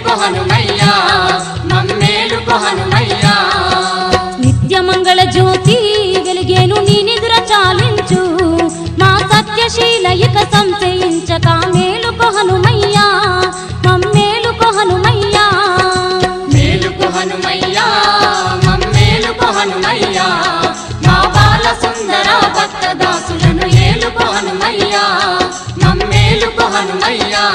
మమ్మేలుకో హనుమయ్యా మమ్మేలుకో హనుమయ్యా నిత్యమంగళ జ్యోతి వెలిగేను నీ నిదుర చాలించు మా సత్యశీల ఇక సంశయించక మేలుకో హనుమయ్యా మమ్మేలుకో హనుమయ్యా మేలుకో హనుమయ్యా మమ్మేలుకో హనుమయ్యా మా బాల సుందర భక్త దాసులను ఏలుకో హనుమయ్యా మమ్మేలుకో హనుమయ్యా